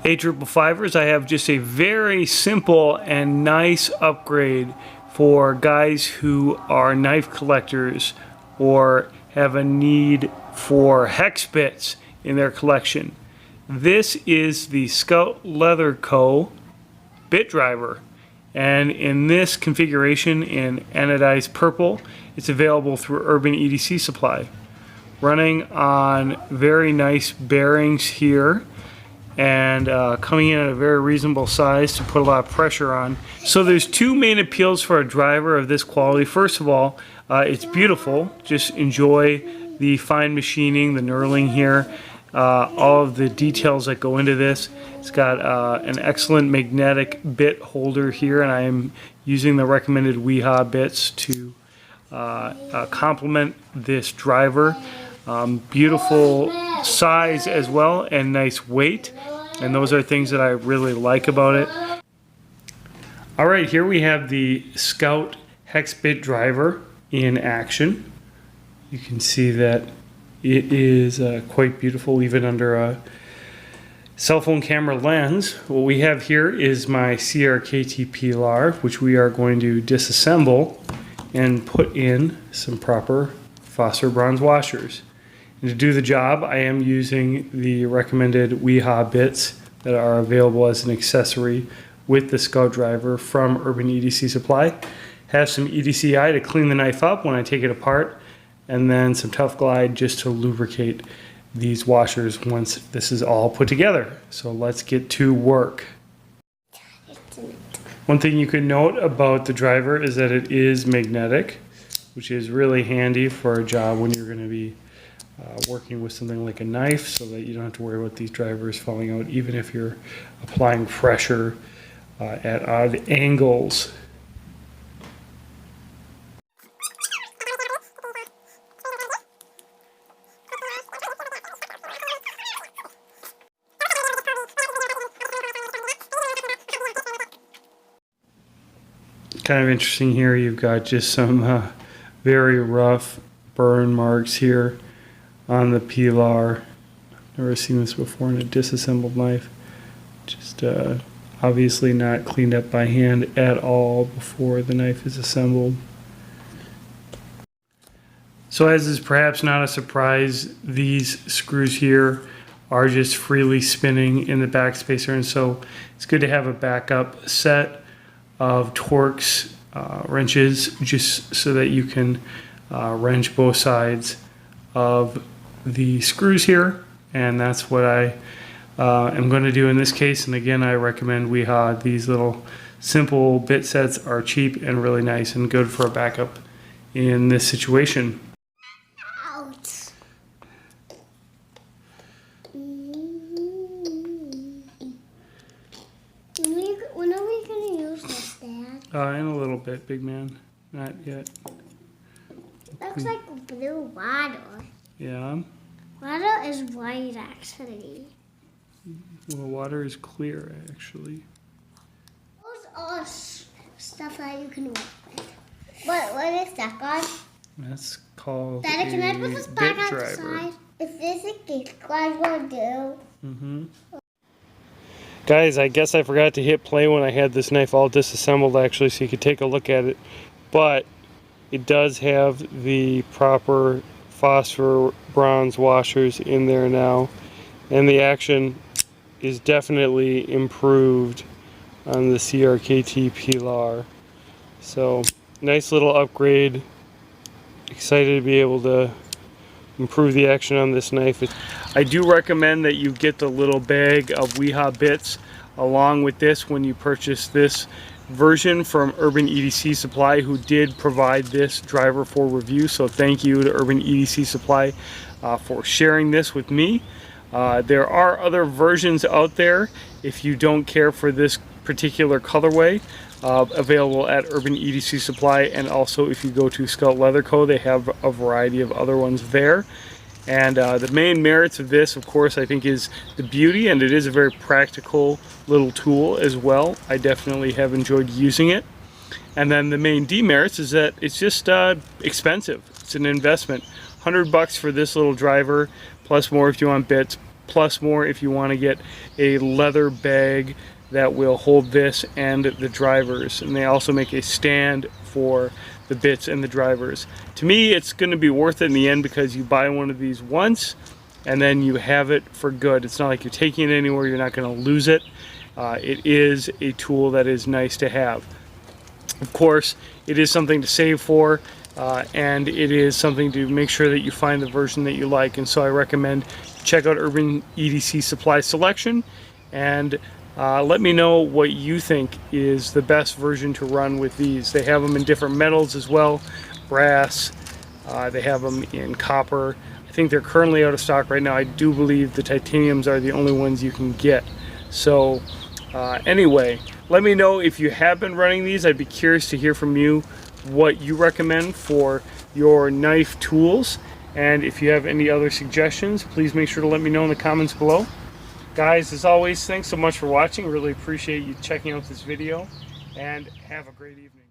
A555ers, I have just a very simple and nice upgrade for guys who are knife collectors or have a need for hex bits in their collection. This is the Scout Leather Co. bit driver, and in this configuration in anodized purple, it's available through Urban EDC Supply. Running on very nice bearings here, and coming in at a very reasonable size to put a lot of pressure on. So there's two main appeals for a driver of this quality. First of all, it's beautiful. Just enjoy the fine machining, the knurling here, all of the details that go into this. It's got an excellent magnetic bit holder here, and I am using the recommended WiHa bits to complement this driver. Beautiful size as well, and nice weight, and those are things that I really like about it. Alright, here we have the Scout hex bit driver in action. You can see that it is quite beautiful even under a cell phone camera lens. What we have here is my CRKT pilar, which we are going to disassemble and put in some proper phosphor bronze washers. And to do the job, I am using the recommended WiHa bits that are available as an accessory with the Scout driver from Urban EDC Supply. Have some EDCI to clean the knife up when I take it apart, and then some Tough Glide just to lubricate these washers once this is all put together. So let's get to work. One thing you can note about the driver is that it is magnetic, which is really handy for a job when you're going to be working with something like a knife, so that you don't have to worry about these drivers falling out even if you're applying pressure at odd angles. Kind of interesting here, you've got just some very rough burn marks here on the pilar. Never seen this before in a disassembled knife. Just obviously not cleaned up by hand at all before the knife is assembled. So, as is perhaps not a surprise, these screws here are just freely spinning in the backspacer, and so it's good to have a backup set of Torx wrenches just so that you can wrench both sides of the screws here, and that's what I am going to do in this case. And again, I recommend WiHa. These little simple bit sets are cheap and really nice and good for a backup in this situation. Ouch. When are we going to use this, Dad? In a little bit, big man. Not yet. Looks like blue water. Yeah. Water is white, actually. Well, water is clear, actually. Those are stuff that you can work with. What is that, God? That's called Daddy, can I put this back outside? Is this a gift card will do? Mm-hmm. Guys, I guess I forgot to hit play when I had this knife all disassembled, actually, so you could take a look at it. But it does have the proper phosphor bronze washers in there now, and the action is definitely improved on the CRKT pilar. So nice little upgrade. Excited to be able to improve the action on this knife. I do recommend that you get the little bag of WiHa bits along with this when you purchase this version from Urban EDC Supply, who did provide this driver for review. So thank you to Urban EDC Supply for sharing this with me. There are other versions out there if you don't care for this particular colorway, available at Urban EDC Supply, and also if you go to Scout Leather Co., they have a variety of other ones there. And the main merits of this, of course, I think is the beauty, and it is a very practical little tool as well. I definitely have enjoyed using it. And then the main demerits is that it's just expensive. It's an investment. $100 for this little driver, plus more if you want bits, plus more if you want to get a leather bag that will hold this and the drivers, and they also make a stand for the bits and the drivers. To me, it's going to be worth it in the end because you buy one of these once and then you have it for good. It's not like you're taking it anywhere, you're not going to lose it. It is a tool that is nice to have. Of course, it is something to save for, and it is something to make sure that you find the version that you like. And so I recommend check out Urban EDC Supply Selection, and let me know what you think is the best version to run with these. They have them in different metals as well, brass, they have them in copper. I think they're currently out of stock right now. I do believe the titaniums are the only ones you can get. So anyway, let me know if you have been running these. I'd be curious to hear from you what you recommend for your knife tools. And if you have any other suggestions, please make sure to let me know in the comments below. Guys, as always, thanks so much for watching. Really appreciate you checking out this video, and have a great evening.